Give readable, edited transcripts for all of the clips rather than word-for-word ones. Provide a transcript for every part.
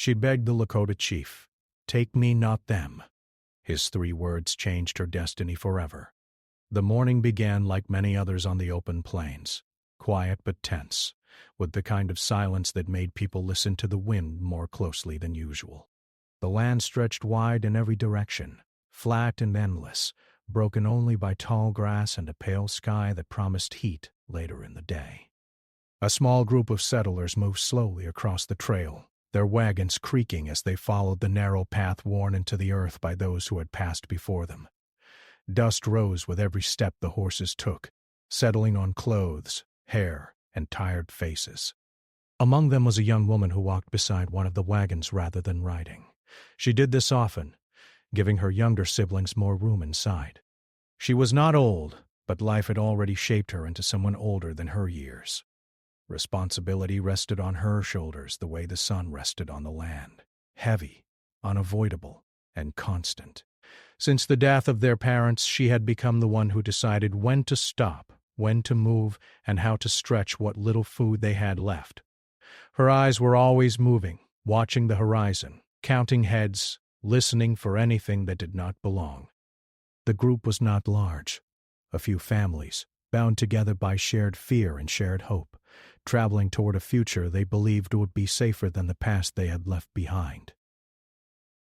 She begged the Lakota chief, "Take me, not them." His 3 words changed her destiny forever. The morning began like many others on the open plains, quiet but tense, with the kind of silence that made people listen to the wind more closely than usual. The land stretched wide in every direction, flat and endless, broken only by tall grass and a pale sky that promised heat later in the day. A small group of settlers moved slowly across the trail, their wagons creaking as they followed the narrow path worn into the earth by those who had passed before them. Dust rose with every step the horses took, settling on clothes, hair, and tired faces. Among them was a young woman who walked beside one of the wagons rather than riding. She did this often, giving her younger siblings more room inside. She was not old, but life had already shaped her into someone older than her years. Responsibility rested on her shoulders the way the sun rested on the land, heavy, unavoidable, and constant. Since the death of their parents, she had become the one who decided when to stop, when to move, and how to stretch what little food they had left. Her eyes were always moving, watching the horizon, counting heads, listening for anything that did not belong. The group was not large. A few families, bound together by shared fear and shared hope, traveling toward a future they believed would be safer than the past they had left behind.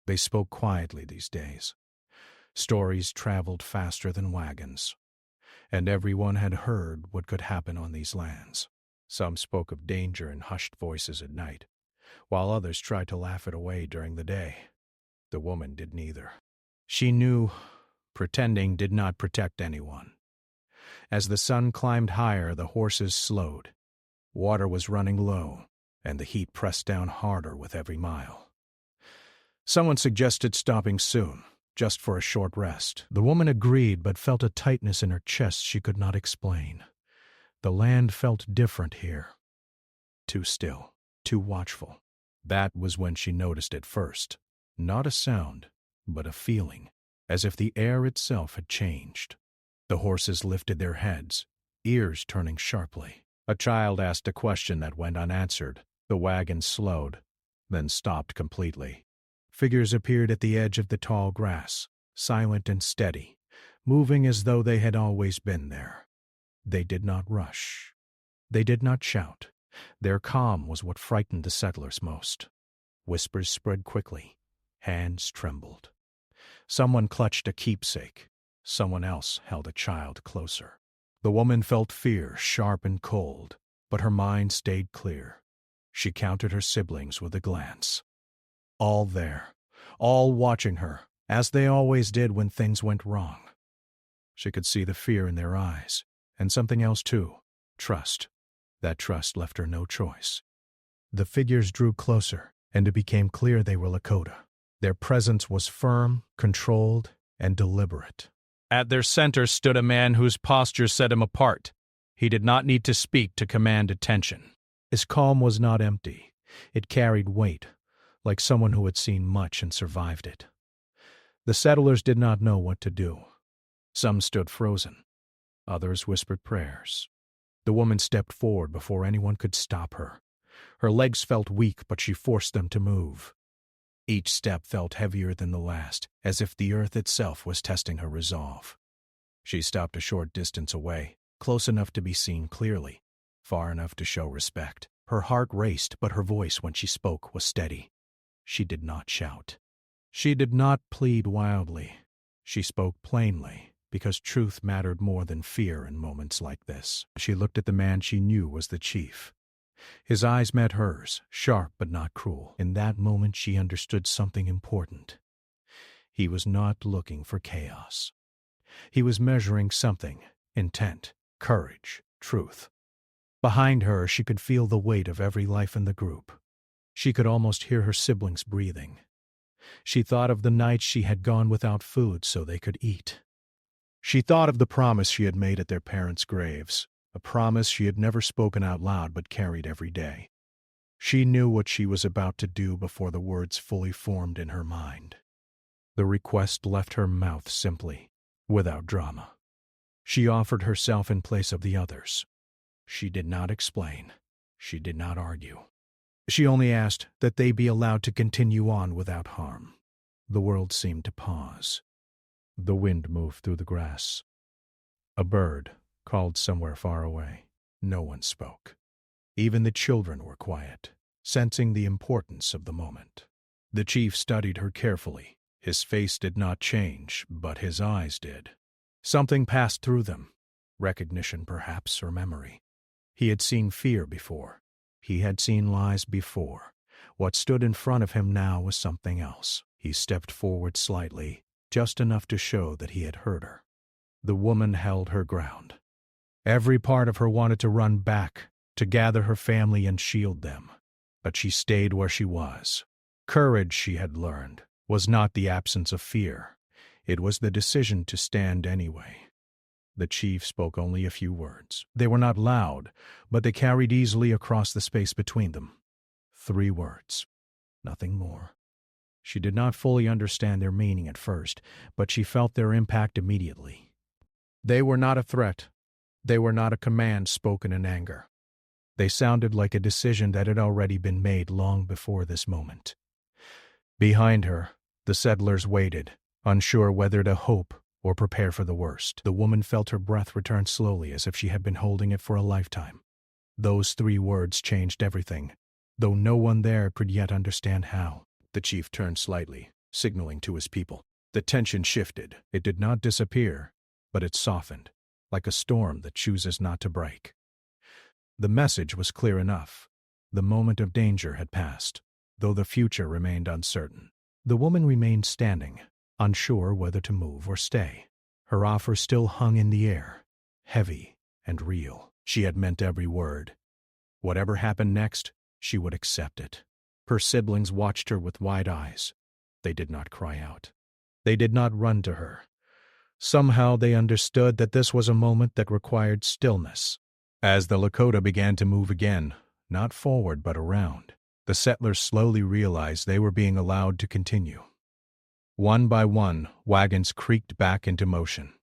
They spoke quietly these days. Stories traveled faster than wagons, and everyone had heard what could happen on these lands. Some spoke of danger in hushed voices at night, while others tried to laugh it away during the day. The woman did neither. She knew pretending did not protect anyone. As the sun climbed higher, the horses slowed. Water was running low, and the heat pressed down harder with every mile. Someone suggested stopping soon, just for a short rest. The woman agreed, but felt a tightness in her chest she could not explain. The land felt different here. Too still, too watchful. That was when she noticed it first. Not a sound, but a feeling, as if the air itself had changed. The horses lifted their heads, ears turning sharply. A child asked a question that went unanswered. The wagon slowed, then stopped completely. Figures appeared at the edge of the tall grass, silent and steady, moving as though they had always been there. They did not rush. They did not shout. Their calm was what frightened the settlers most. Whispers spread quickly. Hands trembled. Someone clutched a keepsake. Someone else held a child closer. The woman felt fear, sharp and cold, but her mind stayed clear. She counted her siblings with a glance. All there, all watching her, as they always did when things went wrong. She could see the fear in their eyes, and something else too, trust. That trust left her no choice. The figures drew closer, and it became clear they were Lakota. Their presence was firm, controlled, and deliberate. At their center stood a man whose posture set him apart. He did not need to speak to command attention. His calm was not empty. It carried weight, like someone who had seen much and survived it. The settlers did not know what to do. Some stood frozen. Others whispered prayers. The woman stepped forward before anyone could stop her. Her legs felt weak, but she forced them to move. Each step felt heavier than the last, as if the earth itself was testing her resolve. She stopped a short distance away, close enough to be seen clearly, far enough to show respect. Her heart raced, but her voice when she spoke was steady. She did not shout. She did not plead wildly. She spoke plainly, because truth mattered more than fear in moments like this. She looked at the man she knew was the chief. His eyes met hers, sharp but not cruel. In that moment she understood something important. He was not looking for chaos. He was measuring something: intent, courage, truth. Behind her she could feel the weight of every life in the group. She could almost hear her siblings breathing. She thought of the nights she had gone without food so they could eat. She thought of the promise she had made at their parents' graves, a promise she had never spoken out loud but carried every day. She knew what she was about to do before the words fully formed in her mind. The request left her mouth simply, without drama. She offered herself in place of the others. She did not explain. She did not argue. She only asked that they be allowed to continue on without harm. The world seemed to pause. The wind moved through the grass. A bird called somewhere far away. No one spoke. Even the children were quiet, sensing the importance of the moment. The chief studied her carefully. His face did not change, but his eyes did. Something passed through them. Recognition, perhaps, or memory. He had seen fear before. He had seen lies before. What stood in front of him now was something else. He stepped forward slightly, just enough to show that he had heard her. The woman held her ground. Every part of her wanted to run back, to gather her family and shield them. But she stayed where she was. Courage, she had learned, was not the absence of fear. It was the decision to stand anyway. The chief spoke only a few words. They were not loud, but they carried easily across the space between them. 3 words. Nothing more. She did not fully understand their meaning at first, but she felt their impact immediately. They were not a threat. They were not a command spoken in anger. They sounded like a decision that had already been made long before this moment. Behind her, the settlers waited, unsure whether to hope or prepare for the worst. The woman felt her breath return slowly as if she had been holding it for a lifetime. Those 3 words changed everything, though no one there could yet understand how. The chief turned slightly, signaling to his people. The tension shifted. It did not disappear, but it softened, like a storm that chooses not to break. The message was clear enough. The moment of danger had passed, though the future remained uncertain. The woman remained standing, unsure whether to move or stay. Her offer still hung in the air, heavy and real. She had meant every word. Whatever happened next, she would accept it. Her siblings watched her with wide eyes. They did not cry out. They did not run to her. Somehow they understood that this was a moment that required stillness. As the Lakota began to move again, not forward but around, the settlers slowly realized they were being allowed to continue. One by one, wagons creaked back into motion.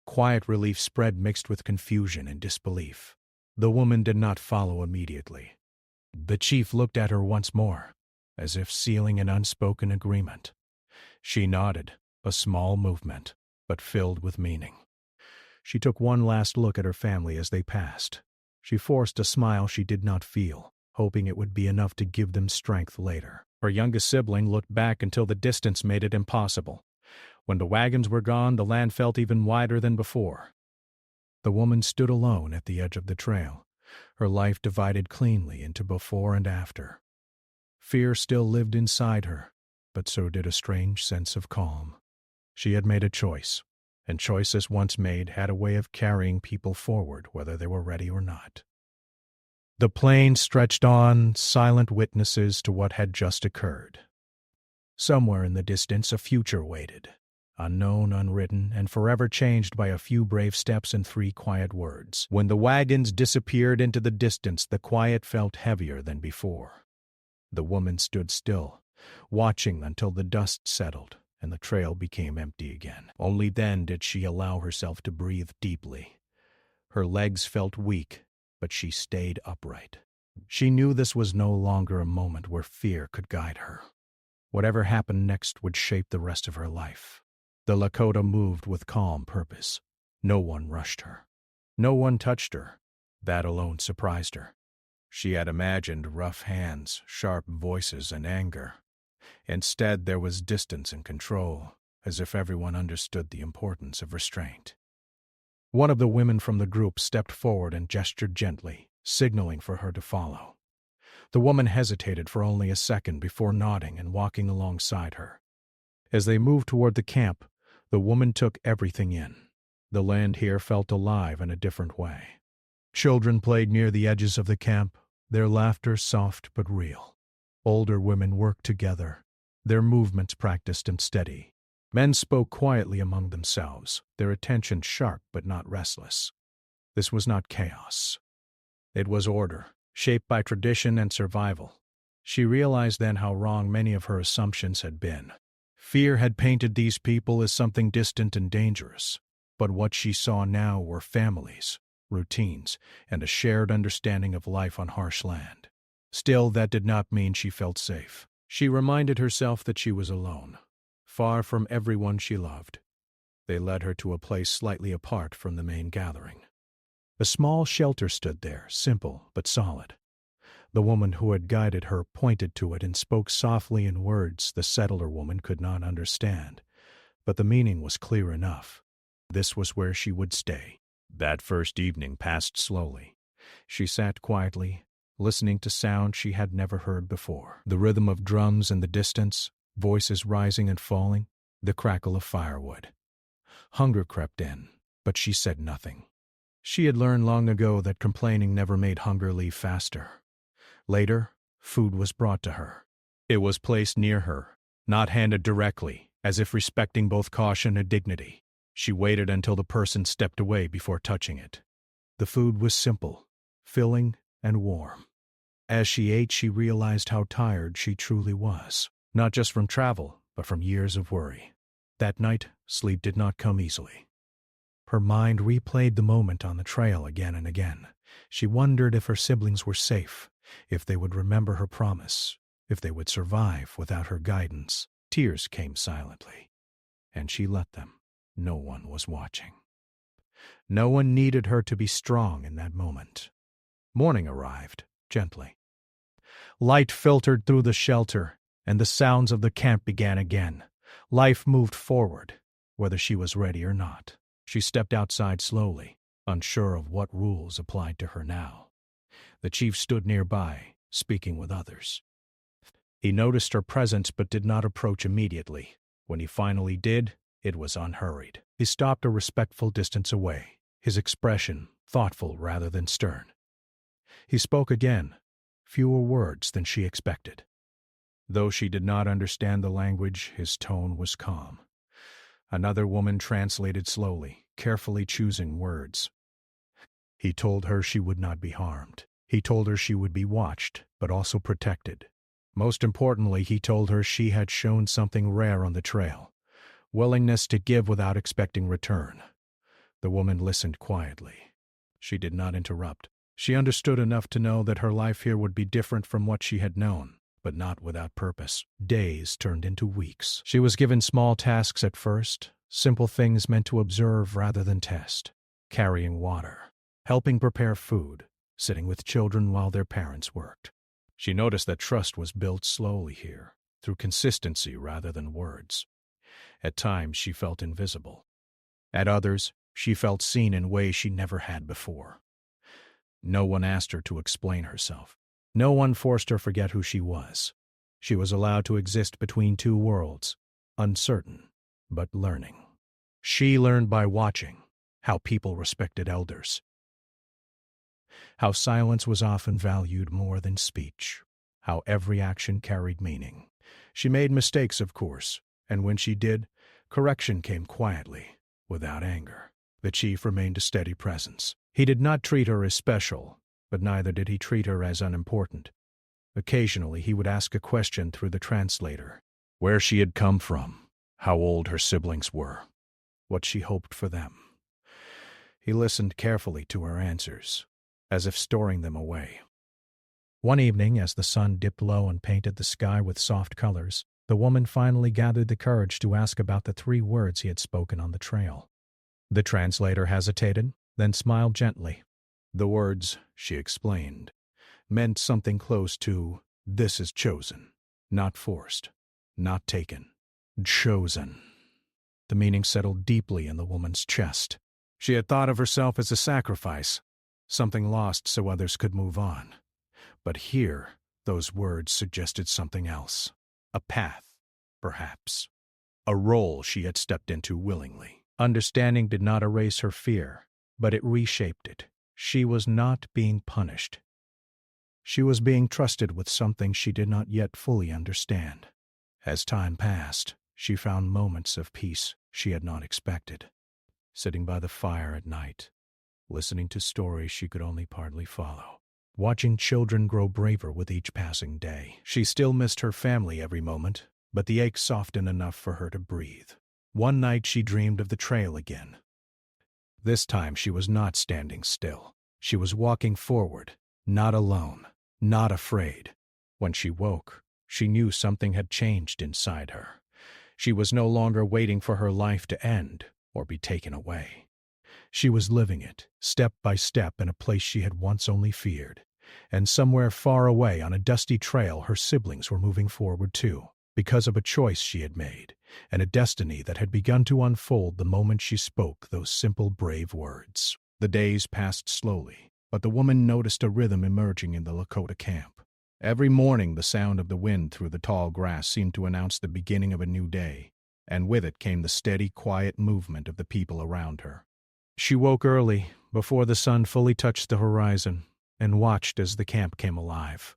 Quiet relief spread mixed with confusion and disbelief. The woman did not follow immediately. The chief looked at her once more, as if sealing an unspoken agreement. She nodded, a small movement, but filled with meaning. She took one last look at her family as they passed. She forced a smile she did not feel, hoping it would be enough to give them strength later. Her youngest sibling looked back until the distance made it impossible. When the wagons were gone, the land felt even wider than before. The woman stood alone at the edge of the trail, her life divided cleanly into before and after. Fear still lived inside her, but so did a strange sense of calm. She had made a choice, and choices once made had a way of carrying people forward whether they were ready or not. The plain stretched on, silent witnesses to what had just occurred. Somewhere in the distance a future waited, unknown, unwritten, and forever changed by a few brave steps and 3 quiet words. When the wagons disappeared into the distance, the quiet felt heavier than before. The woman stood still, watching until the dust settled and the trail became empty again. Only then did she allow herself to breathe deeply. Her legs felt weak, but she stayed upright. She knew this was no longer a moment where fear could guide her. Whatever happened next would shape the rest of her life. The Lakota moved with calm purpose. No one rushed her. No one touched her. That alone surprised her. She had imagined rough hands, sharp voices, and anger. Instead, there was distance and control, as if everyone understood the importance of restraint. One of the women from the group stepped forward and gestured gently, signaling for her to follow. The woman hesitated for only a second before nodding and walking alongside her. As they moved toward the camp, the woman took everything in. The land here felt alive in a different way. Children played near the edges of the camp, their laughter soft but real. Older women worked together, their movements practiced and steady. Men spoke quietly among themselves, their attention sharp but not restless. This was not chaos. It was order, shaped by tradition and survival. She realized then how wrong many of her assumptions had been. Fear had painted these people as something distant and dangerous, but what she saw now were families, routines, and a shared understanding of life on harsh land. Still, that did not mean she felt safe. She reminded herself that she was alone, far from everyone she loved. They led her to a place slightly apart from the main gathering. A small shelter stood there, simple but solid. The woman who had guided her pointed to it and spoke softly in words the settler woman could not understand, but the meaning was clear enough. This was where she would stay. That first evening passed slowly. She sat quietly, listening to sounds she had never heard before. The rhythm of drums in the distance, voices rising and falling, the crackle of firewood. Hunger crept in, but she said nothing. She had learned long ago that complaining never made hunger leave faster. Later, food was brought to her. It was placed near her, not handed directly, as if respecting both caution and dignity. She waited until the person stepped away before touching it. The food was simple, filling, and warm. As she ate, she realized how tired she truly was, not just from travel, but from years of worry. That night, sleep did not come easily. Her mind replayed the moment on the trail again and again. She wondered if her siblings were safe, if they would remember her promise, if they would survive without her guidance. Tears came silently, and she let them. No one was watching. No one needed her to be strong in that moment. Morning arrived, gently. Light filtered through the shelter, and the sounds of the camp began again. Life moved forward, whether she was ready or not. She stepped outside slowly, unsure of what rules applied to her now. The chief stood nearby, speaking with others. He noticed her presence but did not approach immediately. When he finally did, it was unhurried. He stopped a respectful distance away, his expression thoughtful rather than stern. He spoke again, fewer words than she expected. Though she did not understand the language, his tone was calm. Another woman translated slowly, carefully choosing words. He told her she would not be harmed. He told her she would be watched, but also protected. Most importantly, he told her she had shown something rare on the trail, willingness to give without expecting return. The woman listened quietly. She did not interrupt. She understood enough to know that her life here would be different from what she had known, but not without purpose. Days turned into weeks. She was given small tasks at first, simple things meant to observe rather than test. Carrying water, helping prepare food, sitting with children while their parents worked. She noticed that trust was built slowly here, through consistency rather than words. At times she felt invisible. At others, she felt seen in ways she never had before. No one asked her to explain herself. No one forced her to forget who she was. She was allowed to exist between two worlds, uncertain, but learning. She learned by watching how people respected elders, how silence was often valued more than speech, how every action carried meaning. She made mistakes, of course, and when she did, correction came quietly, without anger. The chief remained a steady presence. He did not treat her as special, but neither did he treat her as unimportant. Occasionally he would ask a question through the translator, where she had come from, how old her siblings were, what she hoped for them. He listened carefully to her answers, as if storing them away. One evening, as the sun dipped low and painted the sky with soft colors, the woman finally gathered the courage to ask about the 3 words he had spoken on the trail. The translator hesitated, then smiled gently. The words, she explained, meant something close to, "This is chosen, not forced, not taken, chosen." The meaning settled deeply in the woman's chest. She had thought of herself as a sacrifice, something lost so others could move on. But here, those words suggested something else. A path, perhaps. A role she had stepped into willingly. Understanding did not erase her fear, but it reshaped it. She was not being punished. She was being trusted with something she did not yet fully understand. As time passed, she found moments of peace she had not expected. Sitting by the fire at night, listening to stories she could only partly follow, watching children grow braver with each passing day. She still missed her family every moment, but the ache softened enough for her to breathe. One night she dreamed of the trail again. This time she was not standing still. She was walking forward, not alone, not afraid. When she woke, she knew something had changed inside her. She was no longer waiting for her life to end or be taken away. She was living it, step by step, in a place she had once only feared. And somewhere far away on a dusty trail, her siblings were moving forward too, because of a choice she had made, and a destiny that had begun to unfold the moment she spoke those simple, brave words. The days passed slowly, but the woman noticed a rhythm emerging in the Lakota camp. Every morning the sound of the wind through the tall grass seemed to announce the beginning of a new day, and with it came the steady, quiet movement of the people around her. She woke early, before the sun fully touched the horizon, and watched as the camp came alive.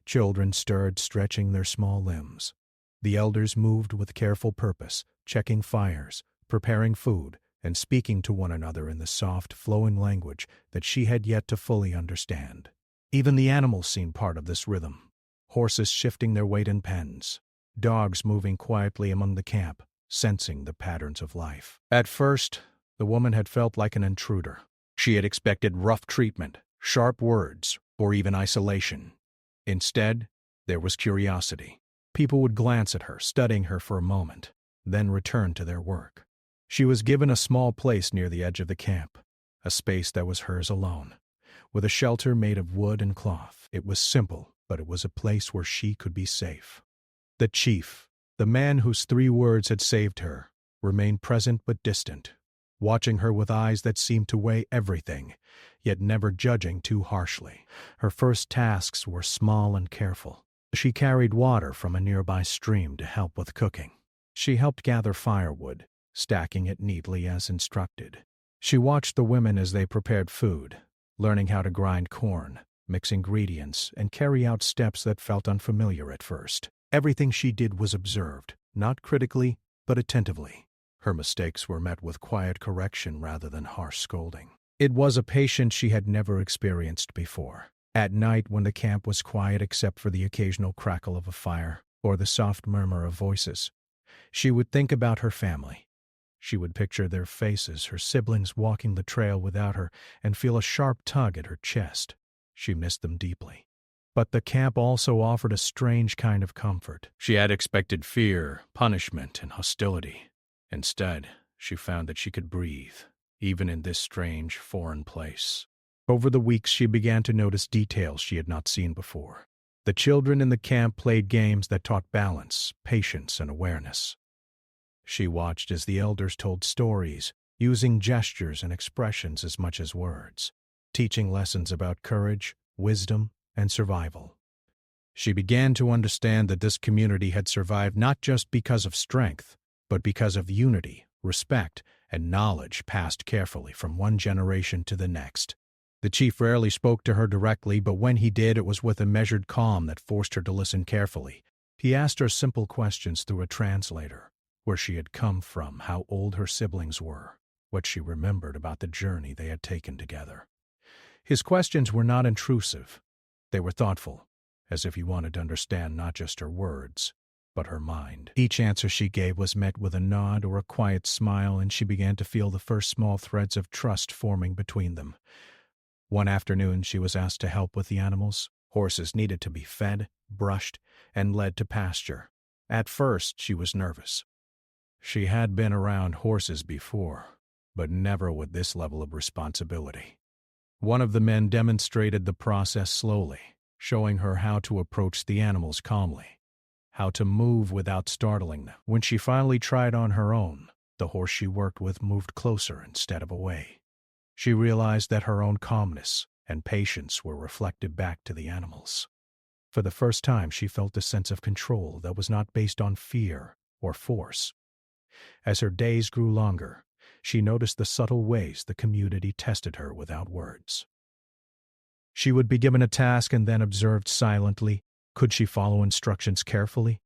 Children stirred, stretching their small limbs. The elders moved with careful purpose, checking fires, preparing food, and speaking to one another in the soft, flowing language that she had yet to fully understand. Even the animals seemed part of this rhythm, horses shifting their weight in pens, dogs moving quietly among the camp, sensing the patterns of life. At first, the woman had felt like an intruder. She had expected rough treatment, sharp words, or even isolation. Instead, there was curiosity. People would glance at her, studying her for a moment, then return to their work. She was given a small place near the edge of the camp, a space that was hers alone, with a shelter made of wood and cloth. It was simple, but it was a place where she could be safe. The chief, the man whose 3 words had saved her, remained present but distant, watching her with eyes that seemed to weigh everything, yet never judging too harshly. Her first tasks were small and careful. She carried water from a nearby stream to help with cooking. She helped gather firewood, stacking it neatly as instructed. She watched the women as they prepared food, learning how to grind corn, mix ingredients, and carry out steps that felt unfamiliar at first. Everything she did was observed, not critically, but attentively. Her mistakes were met with quiet correction rather than harsh scolding. It was a patience she had never experienced before. At night, when the camp was quiet except for the occasional crackle of a fire or the soft murmur of voices, she would think about her family. She would picture their faces, her siblings walking the trail without her, and feel a sharp tug at her chest. She missed them deeply. But the camp also offered a strange kind of comfort. She had expected fear, punishment, and hostility. Instead, she found that she could breathe, even in this strange, foreign place. Over the weeks, she began to notice details she had not seen before. The children in the camp played games that taught balance, patience, and awareness. She watched as the elders told stories, using gestures and expressions as much as words, teaching lessons about courage, wisdom, and survival. She began to understand that this community had survived not just because of strength, but because of unity, respect, and knowledge passed carefully from one generation to the next. The chief rarely spoke to her directly, but when he did, it was with a measured calm that forced her to listen carefully. He asked her simple questions through a translator: where she had come from, how old her siblings were, what she remembered about the journey they had taken together. His questions were not intrusive. They were thoughtful, as if he wanted to understand not just her words, but her mind. Each answer she gave was met with a nod or a quiet smile, and she began to feel the first small threads of trust forming between them. One afternoon, she was asked to help with the animals. Horses needed to be fed, brushed, and led to pasture. At first, she was nervous. She had been around horses before, but never with this level of responsibility. One of the men demonstrated the process slowly, showing her how to approach the animals calmly, how to move without startling them. When she finally tried on her own, the horse she worked with moved closer instead of away. She realized that her own calmness and patience were reflected back to the animals. For the first time, she felt a sense of control that was not based on fear or force. As her days grew longer, she noticed the subtle ways the community tested her without words. She would be given a task and then observed silently. Could she follow instructions carefully?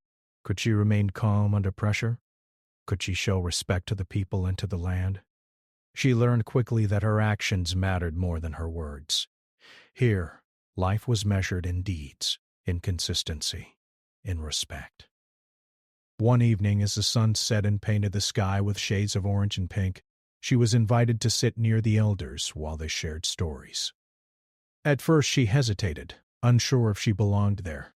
Could she remain calm under pressure? Could she show respect to the people and to the land? She learned quickly that her actions mattered more than her words. Here, life was measured in deeds, in consistency, in respect. One evening, as the sun set and painted the sky with shades of orange and pink, she was invited to sit near the elders while they shared stories. At first she hesitated, unsure if she belonged there.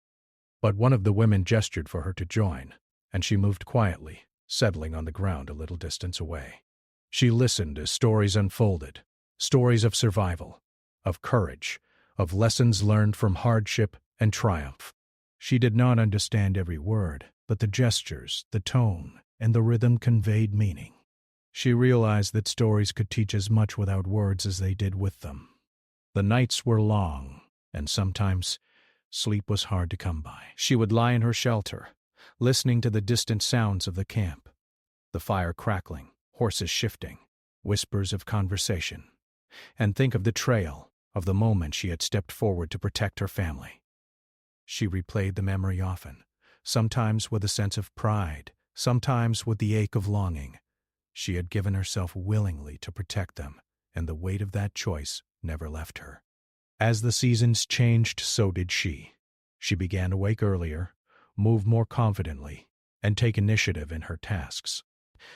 But one of the women gestured for her to join, and she moved quietly, settling on the ground a little distance away. She listened as stories unfolded, stories of survival, of courage, of lessons learned from hardship and triumph. She did not understand every word, but the gestures, the tone, and the rhythm conveyed meaning. She realized that stories could teach as much without words as they did with them. The nights were long, and sometimes sleep was hard to come by. She would lie in her shelter, listening to the distant sounds of the camp, the fire crackling, horses shifting, whispers of conversation, and think of the trail, of the moment she had stepped forward to protect her family. She replayed the memory often, sometimes with a sense of pride, sometimes with the ache of longing. She had given herself willingly to protect them, and the weight of that choice never left her. As the seasons changed, so did she. She began to wake earlier, move more confidently, and take initiative in her tasks.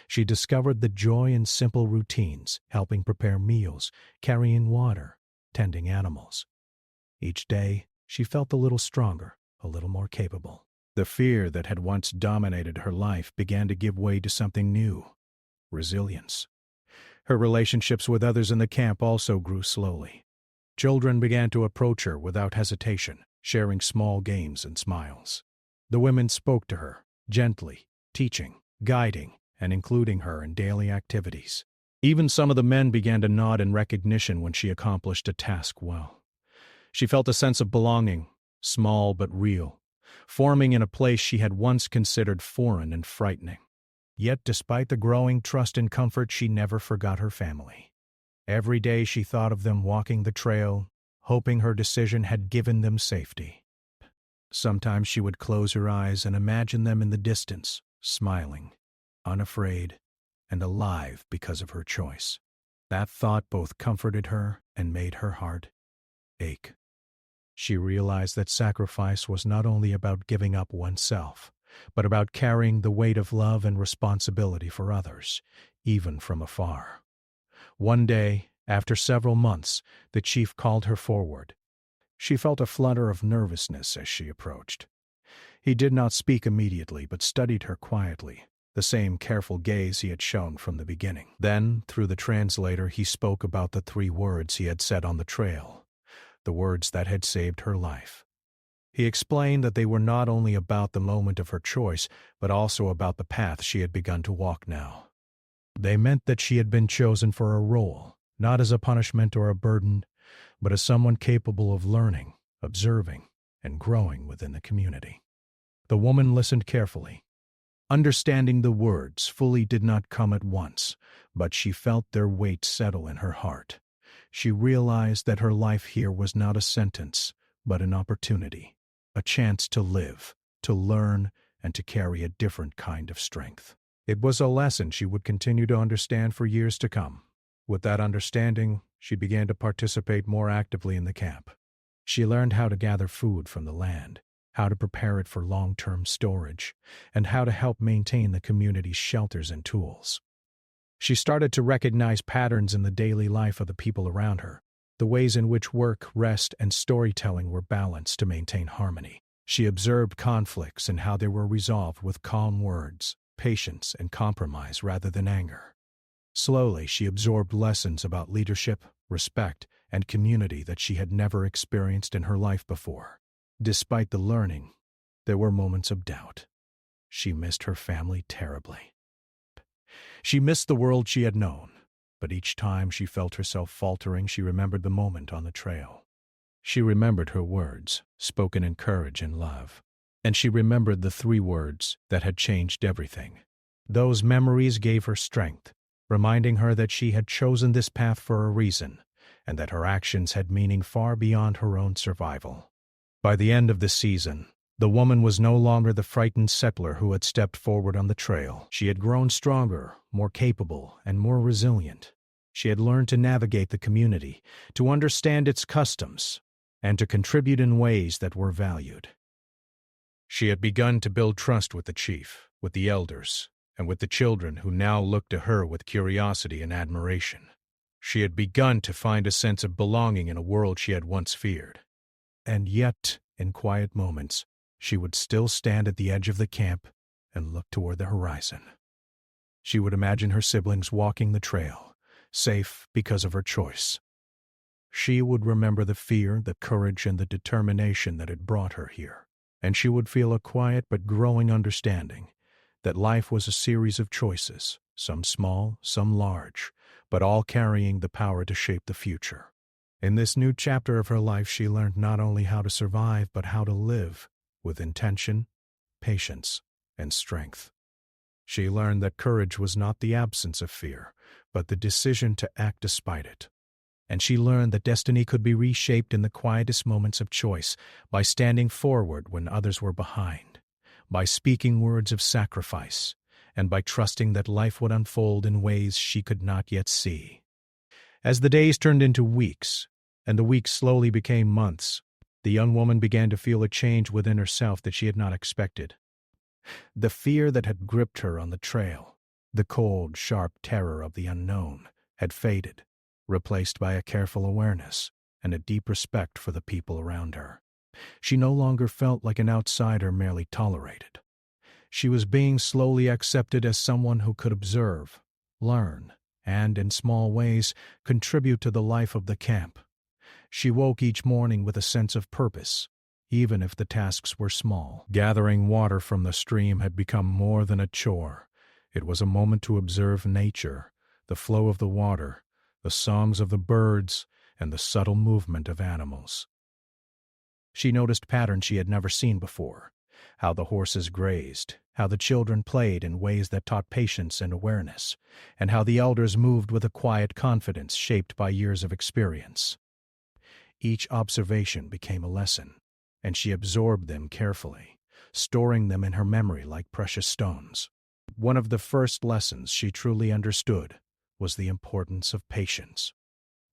She discovered the joy in simple routines, helping prepare meals, carrying water, tending animals. Each day, she felt a little stronger, a little more capable. The fear that had once dominated her life began to give way to something new: resilience. Her relationships with others in the camp also grew slowly. Children began to approach her without hesitation, sharing small games and smiles. The women spoke to her, gently, teaching, guiding, and including her in daily activities. Even some of the men began to nod in recognition when she accomplished a task well. She felt a sense of belonging, small but real, forming in a place she had once considered foreign and frightening. Yet despite the growing trust and comfort, she never forgot her family. Every day she thought of them walking the trail, hoping her decision had given them safety. Sometimes she would close her eyes and imagine them in the distance, smiling, unafraid, and alive because of her choice. That thought both comforted her and made her heart ache. She realized that sacrifice was not only about giving up oneself, but about carrying the weight of love and responsibility for others, even from afar. One day, after several months, the chief called her forward. She felt a flutter of nervousness as she approached. He did not speak immediately, but studied her quietly, the same careful gaze he had shown from the beginning. Then, through the translator, he spoke about the 3 words he had said on the trail, the words that had saved her life. He explained that they were not only about the moment of her choice, but also about the path she had begun to walk now. They meant that she had been chosen for a role, not as a punishment or a burden, but as someone capable of learning, observing, and growing within the community. The woman listened carefully. Understanding the words fully did not come at once, but she felt their weight settle in her heart. She realized that her life here was not a sentence, but an opportunity, a chance to live, to learn, and to carry a different kind of strength. It was a lesson she would continue to understand for years to come. With that understanding, she began to participate more actively in the camp. She learned how to gather food from the land, how to prepare it for long-term storage, and how to help maintain the community's shelters and tools. She started to recognize patterns in the daily life of the people around her, the ways in which work, rest, and storytelling were balanced to maintain harmony. She observed conflicts and how they were resolved with calm words, patience, and compromise rather than anger. Slowly, she absorbed lessons about leadership, respect, and community that she had never experienced in her life before. Despite the learning, there were moments of doubt. She missed her family terribly. She missed the world she had known, but each time she felt herself faltering, she remembered the moment on the trail. She remembered her words, spoken in courage and love, and she remembered the 3 words that had changed everything. Those memories gave her strength, reminding her that she had chosen this path for a reason, and that her actions had meaning far beyond her own survival. By the end of the season, the woman was no longer the frightened settler who had stepped forward on the trail. She had grown stronger, more capable, and more resilient. She had learned to navigate the community, to understand its customs, and to contribute in ways that were valued. She had begun to build trust with the chief, with the elders, and with the children who now looked to her with curiosity and admiration. She had begun to find a sense of belonging in a world she had once feared. And yet, in quiet moments, she would still stand at the edge of the camp and look toward the horizon. She would imagine her siblings walking the trail, safe because of her choice. She would remember the fear, the courage, and the determination that had brought her here. And she would feel a quiet but growing understanding that life was a series of choices, some small, some large, but all carrying the power to shape the future. In this new chapter of her life, she learned not only how to survive, but how to live with intention, patience, and strength. She learned that courage was not the absence of fear, but the decision to act despite it. And she learned that destiny could be reshaped in the quietest moments of choice, by standing forward when others were behind, by speaking words of sacrifice, and by trusting that life would unfold in ways she could not yet see. As the days turned into weeks, and the weeks slowly became months, the young woman began to feel a change within herself that she had not expected. The fear that had gripped her on the trail, the cold, sharp terror of the unknown, had faded, replaced by a careful awareness and a deep respect for the people around her. She no longer felt like an outsider merely tolerated. She was being slowly accepted as someone who could observe, learn, and, in small ways, contribute to the life of the camp. She woke each morning with a sense of purpose, even if the tasks were small. Gathering water from the stream had become more than a chore. It was a moment to observe nature, the flow of the water, the songs of the birds, and the subtle movement of animals. She noticed patterns she had never seen before, how the horses grazed, how the children played in ways that taught patience and awareness, and how the elders moved with a quiet confidence shaped by years of experience. Each observation became a lesson, and she absorbed them carefully, storing them in her memory like precious stones. One of the first lessons she truly understood was the importance of patience.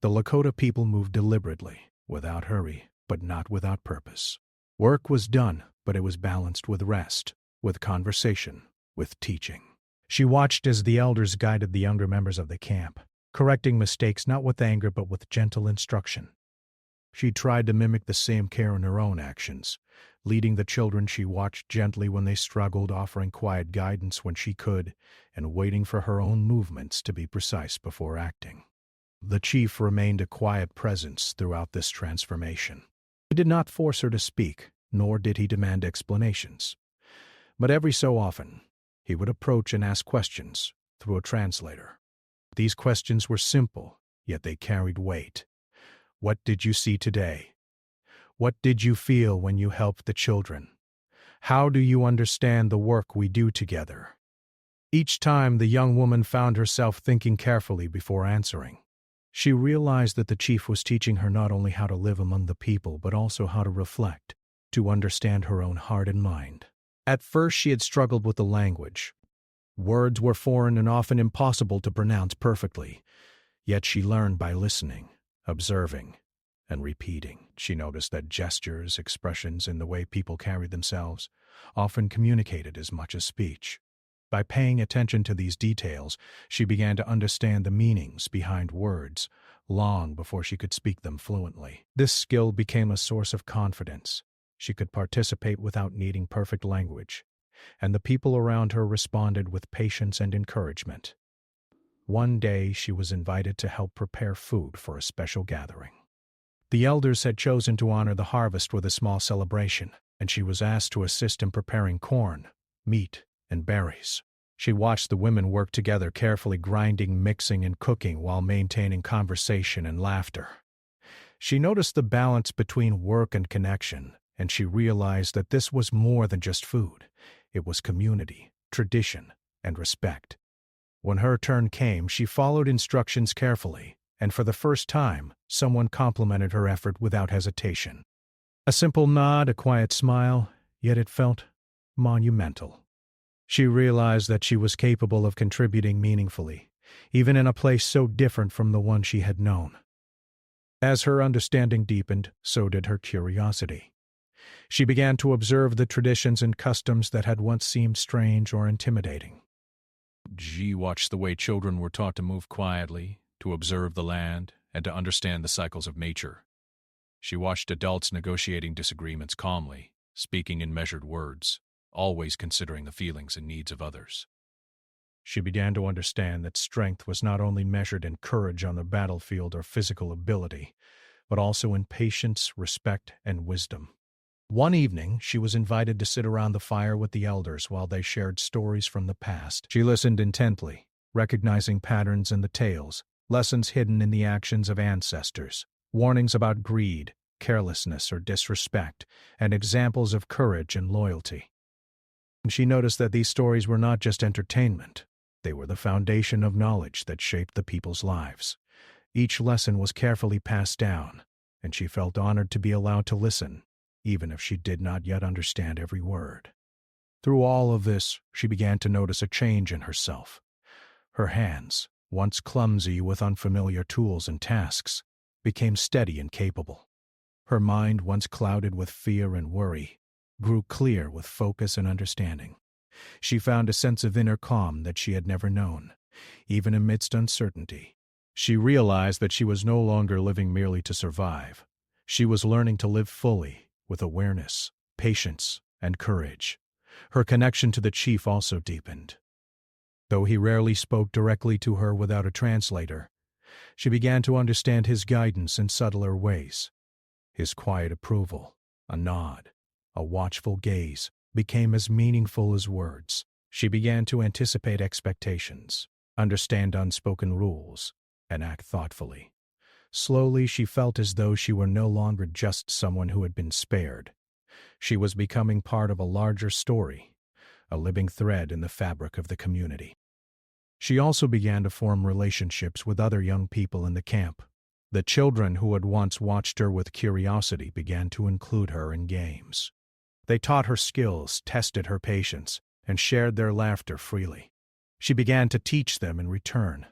The Lakota people moved deliberately, without hurry, but not without purpose. Work was done, but it was balanced with rest, with conversation, with teaching. She watched as the elders guided the younger members of the camp, correcting mistakes not with anger but with gentle instruction. She tried to mimic the same care in her own actions. Leading the children, she watched gently when they struggled, offering quiet guidance when she could, and waiting for her own movements to be precise before acting. The chief remained a quiet presence throughout this transformation. He did not force her to speak, nor did he demand explanations. But every so often, he would approach and ask questions through a translator. These questions were simple, yet they carried weight. What did you see today? What did you feel when you helped the children? How do you understand the work we do together? Each time the young woman found herself thinking carefully before answering. She realized that the chief was teaching her not only how to live among the people, but also how to reflect, to understand her own heart and mind. At first she had struggled with the language. Words were foreign and often impossible to pronounce perfectly, yet she learned by listening, observing, and repeating. She noticed that gestures, expressions, and the way people carried themselves often communicated as much as speech. By paying attention to these details, she began to understand the meanings behind words long before she could speak them fluently. This skill became a source of confidence. She could participate without needing perfect language, and the people around her responded with patience and encouragement. One day she was invited to help prepare food for a special gathering. The elders had chosen to honor the harvest with a small celebration, and she was asked to assist in preparing corn, meat, and berries. She watched the women work together, carefully grinding, mixing, and cooking while maintaining conversation and laughter. She noticed the balance between work and connection, and she realized that this was more than just food. It was community, tradition, and respect. When her turn came, she followed instructions carefully, and for the first time, someone complimented her effort without hesitation. A simple nod, a quiet smile, yet it felt monumental. She realized that she was capable of contributing meaningfully, even in a place so different from the one she had known. As her understanding deepened, so did her curiosity. She began to observe the traditions and customs that had once seemed strange or intimidating. She watched the way children were taught to move quietly, to observe the land, and to understand the cycles of nature. She watched adults negotiating disagreements calmly, speaking in measured words, always considering the feelings and needs of others. She began to understand that strength was not only measured in courage on the battlefield or physical ability, but also in patience, respect, and wisdom. One evening, she was invited to sit around the fire with the elders while they shared stories from the past. She listened intently, recognizing patterns in the tales, lessons hidden in the actions of ancestors, warnings about greed, carelessness, or disrespect, and examples of courage and loyalty. She noticed that these stories were not just entertainment. They were the foundation of knowledge that shaped the people's lives. Each lesson was carefully passed down, and she felt honored to be allowed to listen, even if she did not yet understand every word. Through all of this, she began to notice a change in herself. Her hands, once clumsy with unfamiliar tools and tasks, became steady and capable. Her mind, once clouded with fear and worry, grew clear with focus and understanding. She found a sense of inner calm that she had never known, even amidst uncertainty. She realized that she was no longer living merely to survive. She was learning to live fully, with awareness, patience, and courage. Her connection to the chief also deepened. Though he rarely spoke directly to her without a translator, she began to understand his guidance in subtler ways. His quiet approval, a nod, a watchful gaze, became as meaningful as words. She began to anticipate expectations, understand unspoken rules, and act thoughtfully. Slowly, she felt as though she were no longer just someone who had been spared. She was becoming part of a larger story, a living thread in the fabric of the community. She also began to form relationships with other young people in the camp. The children who had once watched her with curiosity began to include her in games. They taught her skills, tested her patience, and shared their laughter freely. She began to teach them in return,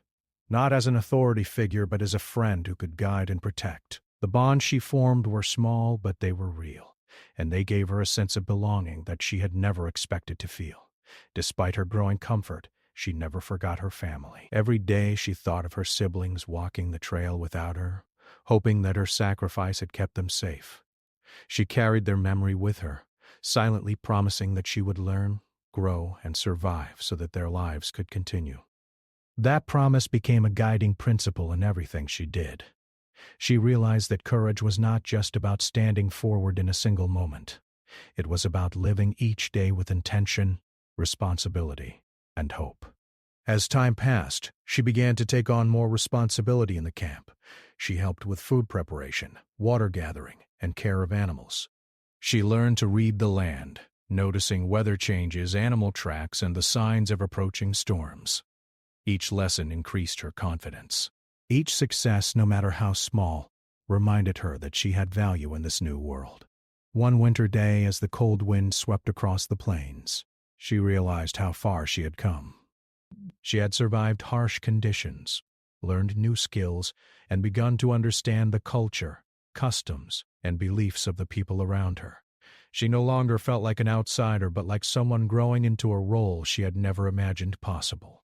not as an authority figure but as a friend who could guide and protect. The bonds she formed were small, but they were real, and they gave her a sense of belonging that she had never expected to feel. Despite her growing comfort, she never forgot her family. Every day she thought of her siblings walking the trail without her, hoping that her sacrifice had kept them safe. She carried their memory with her, silently promising that she would learn, grow, and survive so that their lives could continue. That promise became a guiding principle in everything she did. She realized that courage was not just about standing forward in a single moment. It was about living each day with intention, responsibility, and hope. As time passed, she began to take on more responsibility in the camp. She helped with food preparation, water gathering, and care of animals. She learned to read the land, noticing weather changes, animal tracks, and the signs of approaching storms. Each lesson increased her confidence. Each success, no matter how small, reminded her that she had value in this new world. One winter day, as the cold wind swept across the plains, she realized how far she had come. She had survived harsh conditions, learned new skills, and begun to understand the culture, customs, and beliefs of the people around her. She no longer felt like an outsider, but like someone growing into a role she had never imagined possible.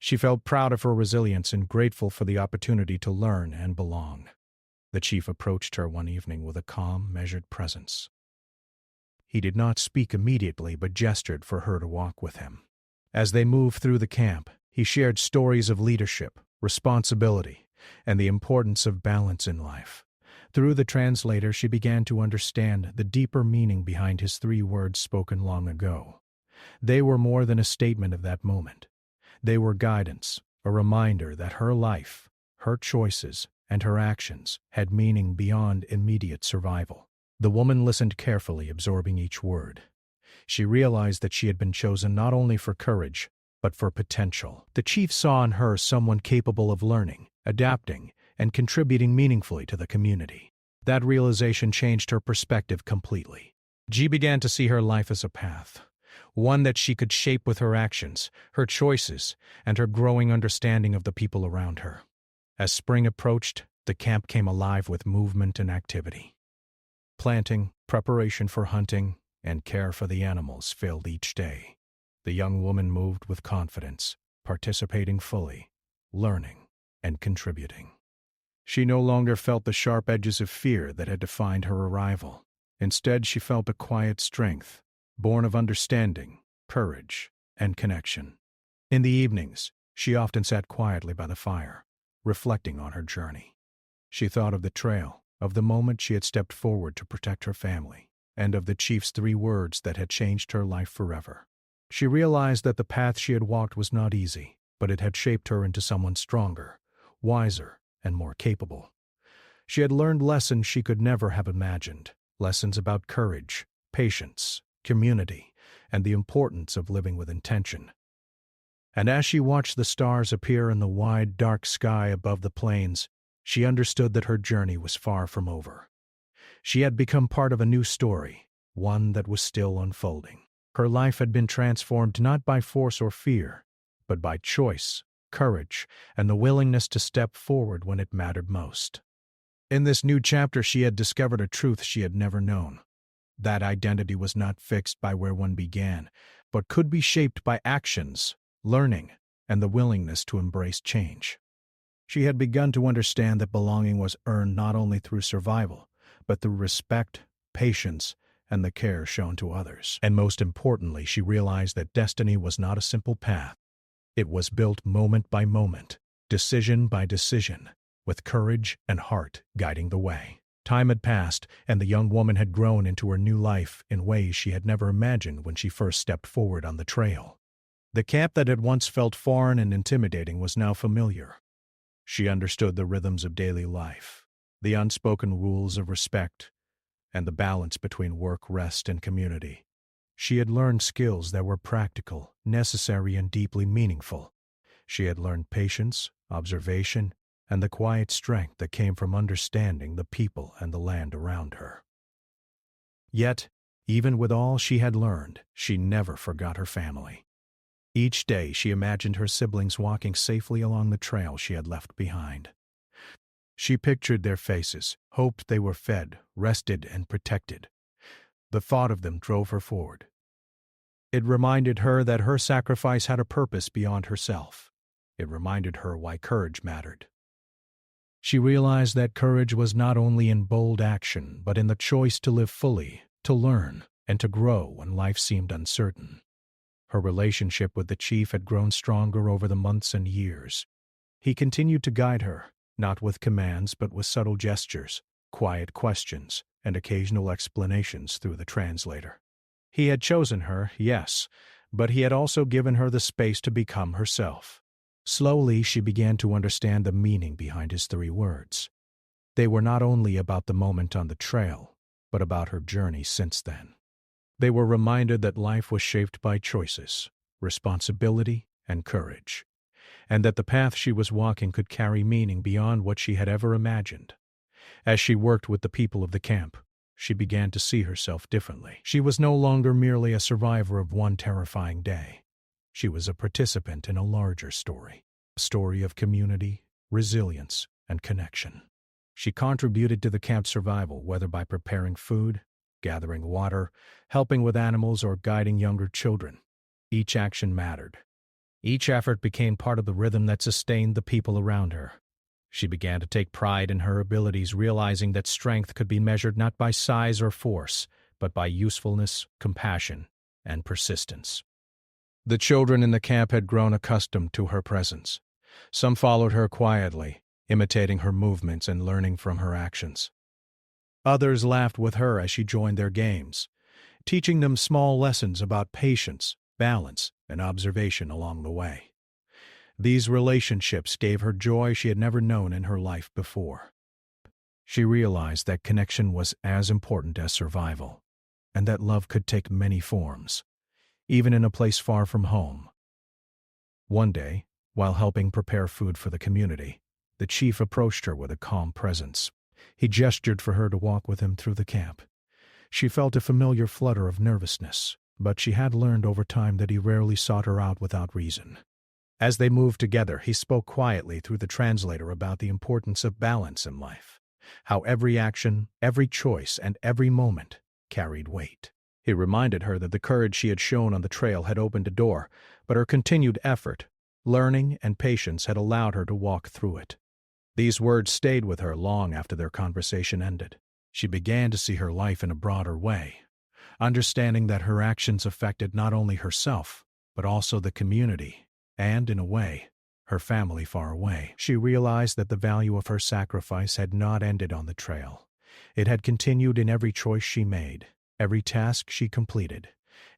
She felt proud of her resilience and grateful for the opportunity to learn and belong. The chief approached her one evening with a calm, measured presence. He did not speak immediately, but gestured for her to walk with him. As they moved through the camp, he shared stories of leadership, responsibility, and the importance of balance in life. Through the translator, she began to understand the deeper meaning behind his 3 words spoken long ago. They were more than a statement of that moment. They were guidance, a reminder that her life, her choices, and her actions had meaning beyond immediate survival. The woman listened carefully, absorbing each word. She realized that she had been chosen not only for courage, but for potential. The chief saw in her someone capable of learning, adapting, and contributing meaningfully to the community. That realization changed her perspective completely. She began to see her life as a path, one that she could shape with her actions, her choices, and her growing understanding of the people around her. As spring approached, the camp came alive with movement and activity. Planting, preparation for hunting, and care for the animals filled each day. The young woman moved with confidence, participating fully, learning, and contributing. She no longer felt the sharp edges of fear that had defined her arrival. Instead, she felt a quiet strength, born of understanding, courage, and connection. In the evenings, she often sat quietly by the fire, reflecting on her journey. She thought of the trail, of the moment she had stepped forward to protect her family, and of the chief's 3 words that had changed her life forever. She realized that the path she had walked was not easy, but it had shaped her into someone stronger, wiser, and more capable. She had learned lessons she could never have imagined, lessons about courage, patience, community, and the importance of living with intention. And as she watched the stars appear in the wide, dark sky above the plains, she understood that her journey was far from over. She had become part of a new story, one that was still unfolding. Her life had been transformed not by force or fear, but by choice, courage, and the willingness to step forward when it mattered most. In this new chapter, she had discovered a truth she had never known. That identity was not fixed by where one began, but could be shaped by actions, learning, and the willingness to embrace change. She had begun to understand that belonging was earned not only through survival, but through respect, patience, and the care shown to others. And most importantly, she realized that destiny was not a simple path. It was built moment by moment, decision by decision, with courage and heart guiding the way. Time had passed, and the young woman had grown into her new life in ways she had never imagined when she first stepped forward on the trail. The camp that had once felt foreign and intimidating was now familiar. She understood the rhythms of daily life, the unspoken rules of respect, and the balance between work, rest, and community. She had learned skills that were practical, necessary, and deeply meaningful. She had learned patience, observation, and the quiet strength that came from understanding the people and the land around her. Yet, even with all she had learned, she never forgot her family. Each day she imagined her siblings walking safely along the trail she had left behind. She pictured their faces, hoped they were fed, rested, and protected. The thought of them drove her forward. It reminded her that her sacrifice had a purpose beyond herself. It reminded her why courage mattered. She realized that courage was not only in bold action, but in the choice to live fully, to learn, and to grow when life seemed uncertain. Her relationship with the chief had grown stronger over the months and years. He continued to guide her, not with commands but with subtle gestures, quiet questions, and occasional explanations through the translator. He had chosen her, yes, but he had also given her the space to become herself. Slowly, she began to understand the meaning behind his 3 words. They were not only about the moment on the trail, but about her journey since then. They were reminded that life was shaped by choices, responsibility, and courage, and that the path she was walking could carry meaning beyond what she had ever imagined. As she worked with the people of the camp, she began to see herself differently. She was no longer merely a survivor of one terrifying day. She was a participant in a larger story, a story of community, resilience, and connection. She contributed to the camp's survival, whether by preparing food, gathering water, helping with animals, or guiding younger children. Each action mattered. Each effort became part of the rhythm that sustained the people around her. She began to take pride in her abilities, realizing that strength could be measured not by size or force, but by usefulness, compassion, and persistence. The children in the camp had grown accustomed to her presence. Some followed her quietly, imitating her movements and learning from her actions. Others laughed with her as she joined their games, teaching them small lessons about patience, balance, and observation along the way. These relationships gave her joy she had never known in her life before. She realized that connection was as important as survival, and that love could take many forms, even in a place far from home. One day, while helping prepare food for the community, the chief approached her with a calm presence. He gestured for her to walk with him through the camp. She felt a familiar flutter of nervousness, but she had learned over time that he rarely sought her out without reason. As they moved together, he spoke quietly through the translator about the importance of balance in life, how every action, every choice, and every moment carried weight. He reminded her that the courage she had shown on the trail had opened a door, but her continued effort, learning, and patience had allowed her to walk through it. These words stayed with her long after their conversation ended. She began to see her life in a broader way, understanding that her actions affected not only herself, but also the community, and, in a way, her family far away. She realized that the value of her sacrifice had not ended on the trail. It had continued in every choice she made, every task she completed,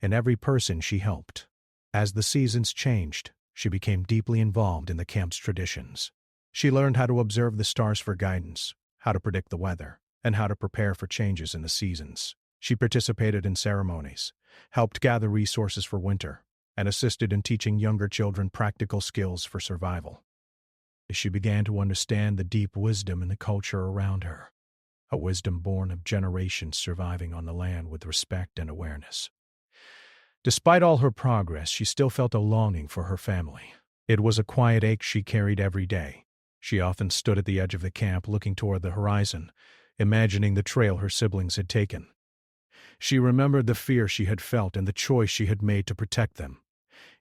and every person she helped. As the seasons changed, she became deeply involved in the camp's traditions. She learned how to observe the stars for guidance, how to predict the weather, and how to prepare for changes in the seasons. She participated in ceremonies, helped gather resources for winter, and assisted in teaching younger children practical skills for survival. She began to understand the deep wisdom in the culture around her, a wisdom born of generations surviving on the land with respect and awareness. Despite all her progress, she still felt a longing for her family. It was a quiet ache she carried every day. She often stood at the edge of the camp looking toward the horizon, imagining the trail her siblings had taken. She remembered the fear she had felt and the choice she had made to protect them.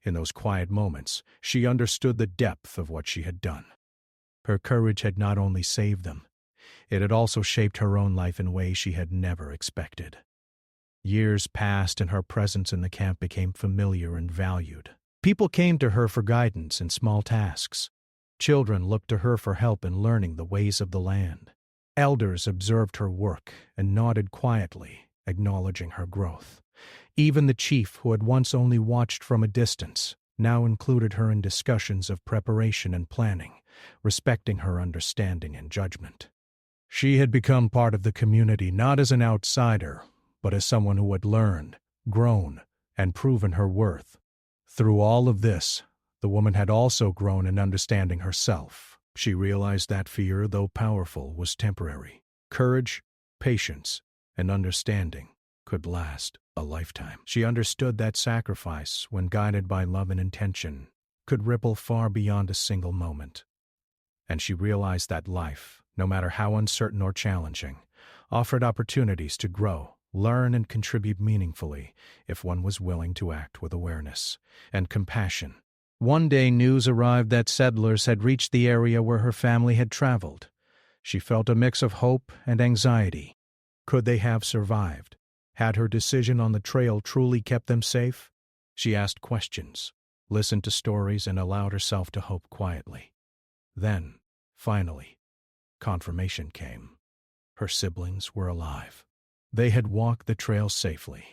In those quiet moments, she understood the depth of what she had done. Her courage had not only saved them, it had also shaped her own life in ways she had never expected. Years passed and her presence in the camp became familiar and valued. People came to her for guidance in small tasks. Children looked to her for help in learning the ways of the land. Elders observed her work and nodded quietly, acknowledging her growth. Even the chief, who had once only watched from a distance, now included her in discussions of preparation and planning, respecting her understanding and judgment. She had become part of the community not as an outsider, but as someone who had learned, grown, and proven her worth. Through all of this, the woman had also grown in understanding herself. She realized that fear, though powerful, was temporary. Courage, patience, and understanding could last a lifetime. She understood that sacrifice, when guided by love and intention, could ripple far beyond a single moment. And she realized that life, no matter how uncertain or challenging, offered opportunities to grow, learn, and contribute meaningfully if one was willing to act with awareness and compassion. One day news arrived that settlers had reached the area where her family had traveled. She felt a mix of hope and anxiety. Could they have survived? Had her decision on the trail truly kept them safe? She asked questions, listened to stories, and allowed herself to hope quietly. Then, finally, confirmation came. Her siblings were alive. They had walked the trail safely,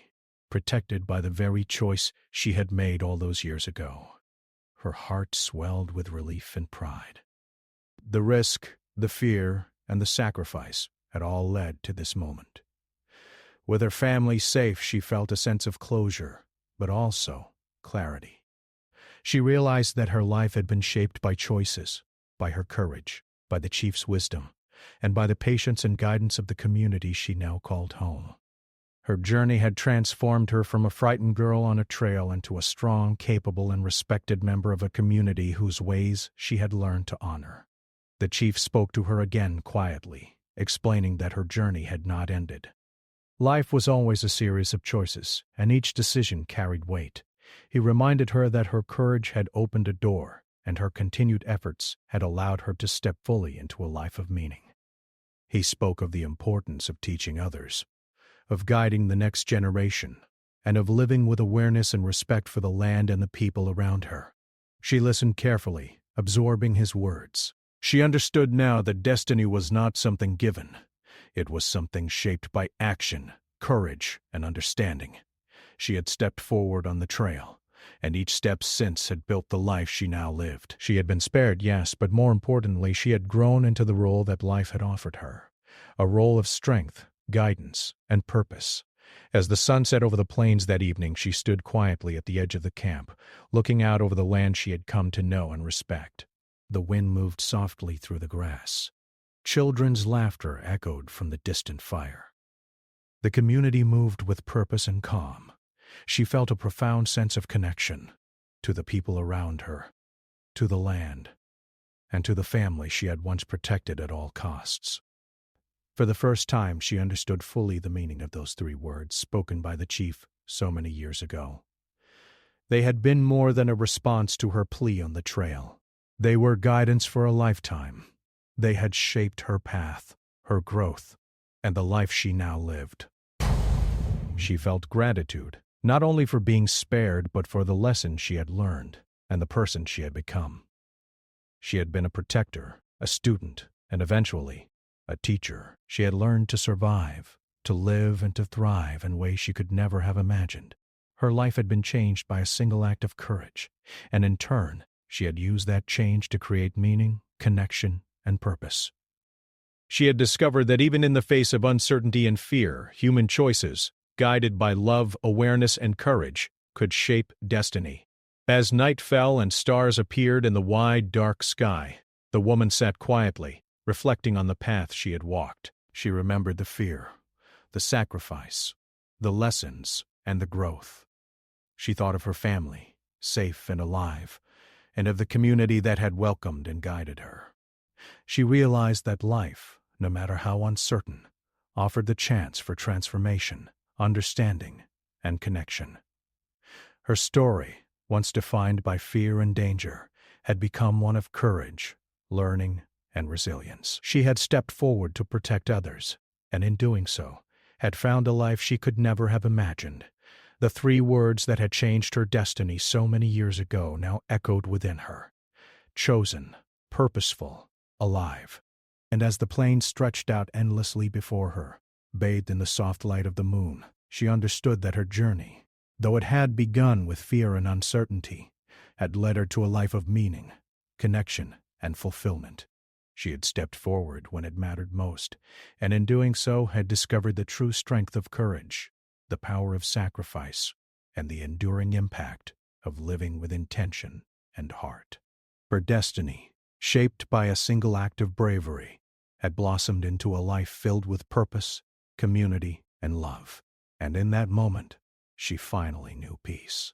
protected by the very choice she had made all those years ago. Her heart swelled with relief and pride. The risk, the fear, and the sacrifice had all led to this moment. With her family safe, she felt a sense of closure, but also clarity. She realized that her life had been shaped by choices, by her courage, by the chief's wisdom, and by the patience and guidance of the community she now called home. Her journey had transformed her from a frightened girl on a trail into a strong, capable, and respected member of a community whose ways she had learned to honor. The chief spoke to her again quietly, explaining that her journey had not ended. Life was always a series of choices, and each decision carried weight. He reminded her that her courage had opened a door, and her continued efforts had allowed her to step fully into a life of meaning. He spoke of the importance of teaching others, of guiding the next generation, and of living with awareness and respect for the land and the people around her. She listened carefully, absorbing his words. She understood now that destiny was not something given. It was something shaped by action, courage, and understanding. She had stepped forward on the trail, and each step since had built the life she now lived. She had been spared, yes, but more importantly, she had grown into the role that life had offered her, a role of strength, guidance, and purpose. As the sun set over the plains that evening, she stood quietly at the edge of the camp, looking out over the land she had come to know and respect. The wind moved softly through the grass. Children's laughter echoed from the distant fire. The community moved with purpose and calm. She felt a profound sense of connection to the people around her, to the land, and to the family she had once protected at all costs. For the first time, she understood fully the meaning of those 3 words spoken by the chief so many years ago. They had been more than a response to her plea on the trail. They were guidance for a lifetime, They had shaped her path, her growth, and the life she now lived. She felt gratitude, not only for being spared but for the lessons she had learned and the person she had become. She had been a protector, a student, and eventually, a teacher. She had learned to survive, to live and to thrive in ways she could never have imagined. Her life had been changed by a single act of courage, and in turn, she had used that change to create meaning, connection, and purpose. She had discovered that even in the face of uncertainty and fear, human choices, guided by love, awareness, and courage, could shape destiny. As night fell and stars appeared in the wide, dark sky, the woman sat quietly, reflecting on the path she had walked. She remembered the fear, the sacrifice, the lessons, and the growth. She thought of her family, safe and alive, and of the community that had welcomed and guided her. She realized that life, no matter how uncertain, offered the chance for transformation, understanding, and connection. Her story, once defined by fear and danger, had become one of courage, learning, and resilience. She had stepped forward to protect others, and in doing so, had found a life she could never have imagined. The 3 words that had changed her destiny so many years ago now echoed within her: chosen, purposeful, alive. And as the plain stretched out endlessly before her, bathed in the soft light of the moon, she understood that her journey, though it had begun with fear and uncertainty, had led her to a life of meaning, connection, and fulfillment. She had stepped forward when it mattered most, and in doing so had discovered the true strength of courage, the power of sacrifice, and the enduring impact of living with intention and heart. Her destiny, shaped by a single act of bravery, had blossomed into a life filled with purpose, community, and love. And in that moment, she finally knew peace.